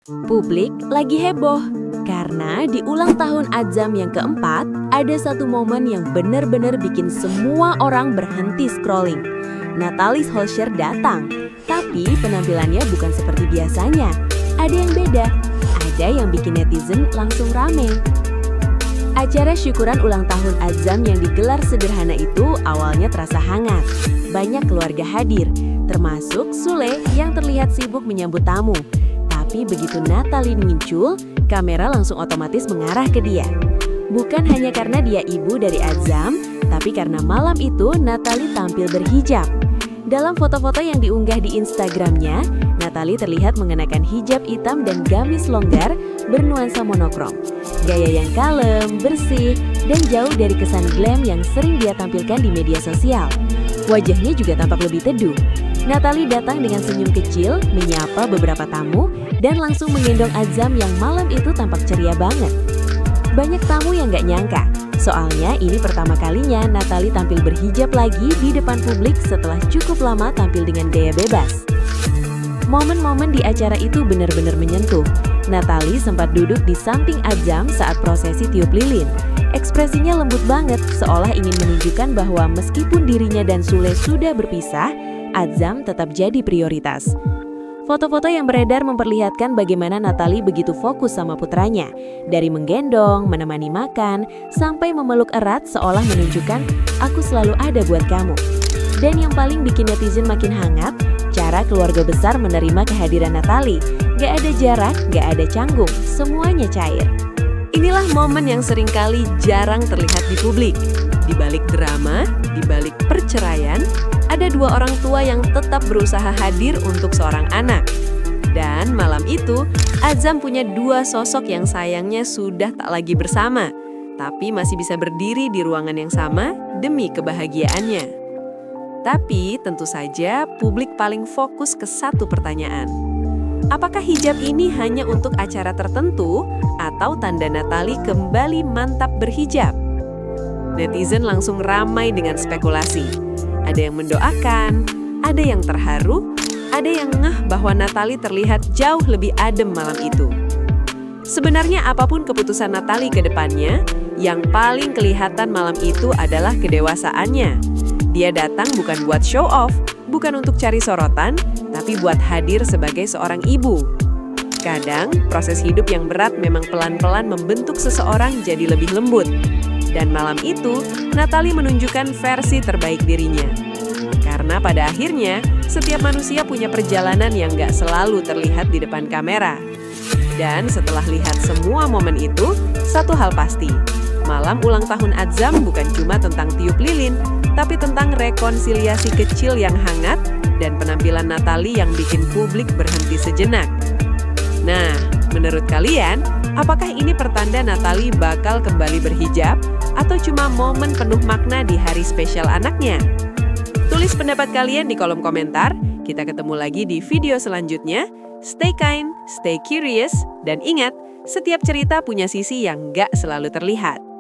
Publik lagi heboh karena di ulang tahun Azam yang keempat ada satu momen yang benar-benar bikin semua orang berhenti scrolling. Natalie Holscher datang, tapi penampilannya bukan seperti biasanya. Ada yang beda, ada yang bikin netizen langsung rame. Acara syukuran ulang tahun Azam yang digelar sederhana itu awalnya terasa hangat. Banyak keluarga hadir, termasuk Sule yang terlihat sibuk menyambut tamu. Tapi begitu Natalie muncul, kamera langsung otomatis mengarah ke dia. Bukan hanya karena dia ibu dari Azam, tapi karena malam itu Natalie tampil berhijab. Dalam foto-foto yang diunggah di Instagramnya, Natalie terlihat mengenakan hijab hitam dan gamis longgar bernuansa monokrom. Gaya yang kalem, bersih, dan jauh dari kesan glam yang sering dia tampilkan di media sosial. Wajahnya juga tampak lebih teduh. Natalie datang dengan senyum kecil, menyapa beberapa tamu, dan langsung menggendong Azam yang malam itu tampak ceria banget. Banyak tamu yang gak nyangka, soalnya ini pertama kalinya Natalie tampil berhijab lagi di depan publik setelah cukup lama tampil dengan gaya bebas. Momen-momen di acara itu benar-benar menyentuh. Natalie sempat duduk di samping Azam saat prosesi tiup lilin. Ekspresinya lembut banget, seolah ingin menunjukkan bahwa meskipun dirinya dan Sule sudah berpisah, Azam tetap jadi prioritas. Foto-foto yang beredar memperlihatkan bagaimana Natalie begitu fokus sama putranya. Dari menggendong, menemani makan, sampai memeluk erat seolah menunjukkan, aku selalu ada buat kamu. Dan yang paling bikin netizen makin hangat, cara keluarga besar menerima kehadiran Natalie. Gak ada jarak, gak ada canggung, semuanya cair. Inilah momen yang seringkali jarang terlihat di publik. Di balik drama, di balik perceraian, ada dua orang tua yang tetap berusaha hadir untuk seorang anak. Dan malam itu, Azam punya dua sosok yang sayangnya sudah tak lagi bersama, tapi masih bisa berdiri di ruangan yang sama demi kebahagiaannya. Tapi tentu saja publik paling fokus ke satu pertanyaan. Apakah hijab ini hanya untuk acara tertentu atau tanda Natalie kembali mantap berhijab? Netizen langsung ramai dengan spekulasi. Ada yang mendoakan, ada yang terharu, ada yang ngeh bahwa Natalie terlihat jauh lebih adem malam itu. Sebenarnya apapun keputusan Natalie ke depannya, yang paling kelihatan malam itu adalah kedewasaannya. Dia datang bukan buat show off, bukan untuk cari sorotan, tapi buat hadir sebagai seorang ibu. Kadang, proses hidup yang berat memang pelan-pelan membentuk seseorang jadi lebih lembut. Dan malam itu, Natalie menunjukkan versi terbaik dirinya. Karena pada akhirnya, setiap manusia punya perjalanan yang gak selalu terlihat di depan kamera. Dan setelah lihat semua momen itu, satu hal pasti. Malam ulang tahun Azam bukan cuma tentang tiup lilin, tapi tentang rekonsiliasi kecil yang hangat dan penampilan Natalie yang bikin publik berhenti sejenak. Nah, menurut kalian, apakah ini pertanda Natalie bakal kembali berhijab atau cuma momen penuh makna di hari spesial anaknya? Tulis pendapat kalian di kolom komentar. Kita ketemu lagi di video selanjutnya. Stay kind, stay curious, dan ingat, setiap cerita punya sisi yang gak selalu terlihat.